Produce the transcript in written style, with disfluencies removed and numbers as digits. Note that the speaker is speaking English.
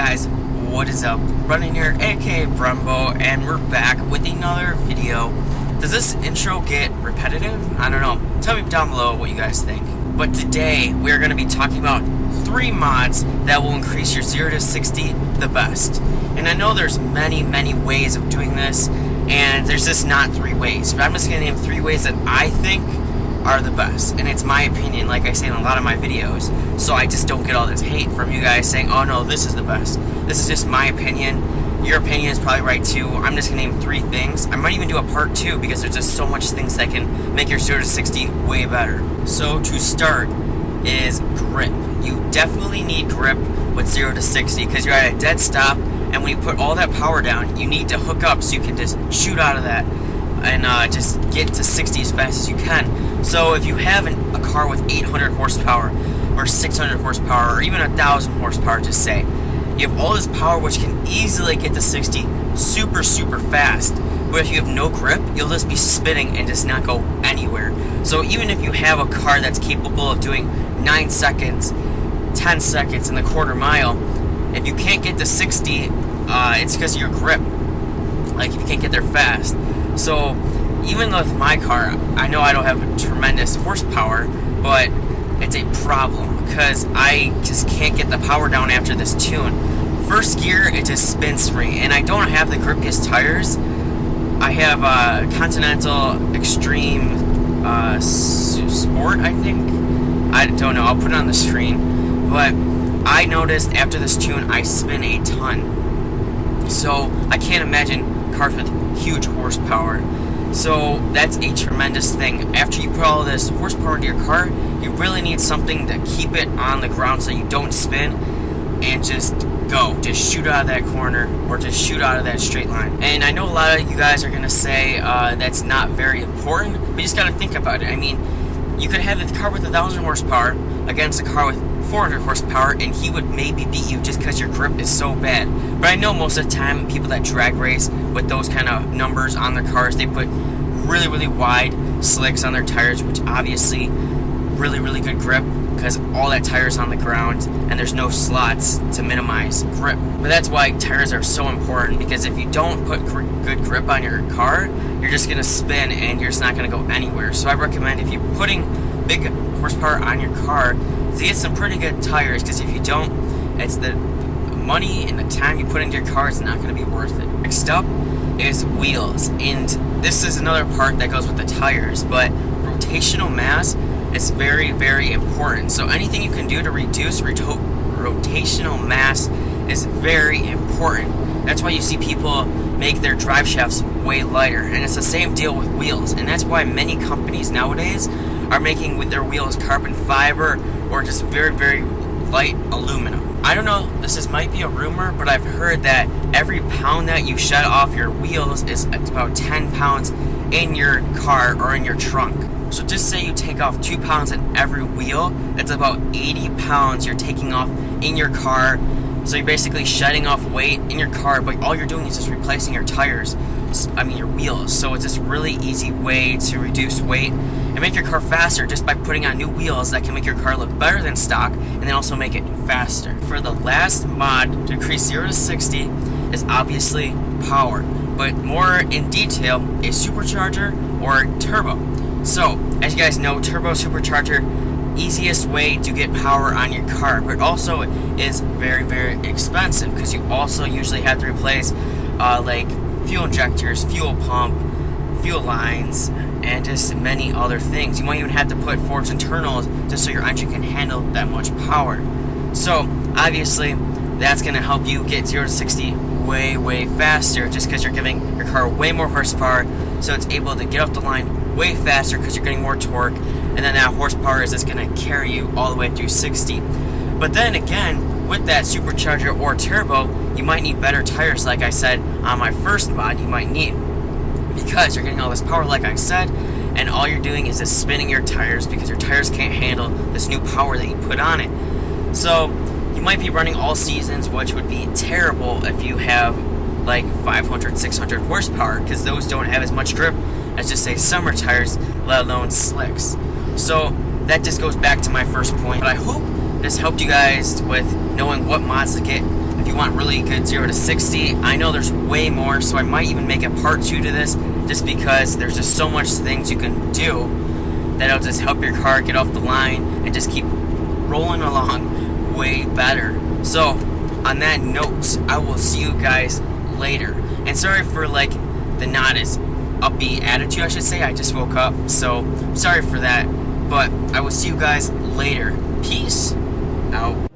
guys, what is up? Running here, aka Brenbo, and we're back with another video. Does this intro get repetitive? I don't know. Tell me down below what you guys think. But today, we're going to be talking about 3 mods that will increase your 0 to 60 the best. And I know there's many ways of doing this, and there's just not 3 ways. But I'm just going to name 3 ways that I think are the best, and it's my opinion, like I say in a lot of my videos, so I just don't get all this hate from you guys saying, oh no, this is the best. This is just my opinion. Your opinion is probably right too. I'm just gonna name 3 things. I might even do a part 2 because there's just so much things that can make your 0 to 60 way better. So to start is grip. You definitely need grip with 0 to 60 because you're at a dead stop, and when you put all that power down, you need to hook up so you can just shoot out of that and just get to 60 as fast as you can. So if you have a car with 800 horsepower or 600 horsepower or even 1,000 horsepower, just say, you have all this power which can easily get to 60 super fast, but if you have no grip, you'll just be spinning and just not go anywhere. So even if you have a car that's capable of doing 9 seconds, 10 seconds in the quarter mile, if you can't get to 60, it's because of your grip. Like if you can't get there fast. So even with my car, I know I don't have a tremendous horsepower, but it's a problem because I just can't get the power down after this tune. First gear, it just spins free, and I don't have the grippiest tires. I have Continental Extreme Sport, I think. I don't know, I'll put it on the screen. But I noticed after this tune, I spin a ton. So I can't imagine cars with huge horsepower. So that's a tremendous thing. After you put all this horsepower into your car, you really need something to keep it on the ground so you don't spin and just go. Just shoot out of that corner or just shoot out of that straight line. And I know a lot of you guys are going to say that's not very important, but you just got to think about it. I mean, you could have a car with 1,000 horsepower against a car with 400 horsepower, and he would maybe beat you just because your grip is so bad. But I know most of the time people that drag race with those kind of numbers on their cars, they put really wide slicks on their tires, which obviously really good grip because all that tire is on the ground and there's no slots to minimize grip. But that's why tires are so important, because if you don't put good grip on your car, you're just gonna spin and you're just not gonna go anywhere. So I recommend, if you're putting big horsepower on your car, to get some pretty good tires, because if you don't, it's the money and the time you put into your car is not going to be worth it. Next up is wheels, and this is another part that goes with the tires, but rotational mass is very important. So anything you can do to reduce rotational mass is very important. That's why you see people make their drive shafts way lighter, and it's the same deal with wheels, and that's why many companies nowadays are making with their wheels carbon fiber or just very light aluminum. I don't know, this might be a rumor, but I've heard that every pound that you shed off your wheels is about 10 pounds in your car or in your trunk. So just say you take off 2 pounds in every wheel, that's about 80 pounds you're taking off in your car. So you're basically shedding off weight in your car, but all you're doing is just replacing your tires, your wheels. So it's this really easy way to reduce weight and make your car faster just by putting on new wheels that can make your car look better than stock and then also make it faster. For the last mod to increase 0 to 60 is obviously power, but more in detail, a supercharger or turbo. So as you guys know, turbo supercharger, easiest way to get power on your car, but also is very expensive because you also usually have to replace like fuel injectors, fuel pump, fuel lines, and just many other things. You might even have to put forged internals just so your engine can handle that much power. So obviously that's going to help you get 0 to 60 way faster, just because you're giving your car way more horsepower, so it's able to get off the line way faster because you're getting more torque, and then that horsepower is just going to carry you all the way through 60. But then again, with that supercharger or turbo, you might need better tires, like I said on my first mod you might need, because you're getting all this power like I said, and all you're doing is just spinning your tires because your tires can't handle this new power that you put on it. So you might be running all seasons, which would be terrible if you have like 500, 600 horsepower, because those don't have as much grip as just say summer tires, let alone slicks. So that just goes back to my first point, but I hope this helped you guys with knowing what mods to get if you want really good 0 to 60. I know there's way more, so I might even make a part 2 to this, just because there's just so much things you can do that'll just help your car get off the line and just keep rolling along way better. So on that note, I will see you guys later. And sorry for like the not as upbeat attitude, I should say. I just woke up, so sorry for that. But I will see you guys later. Peace out.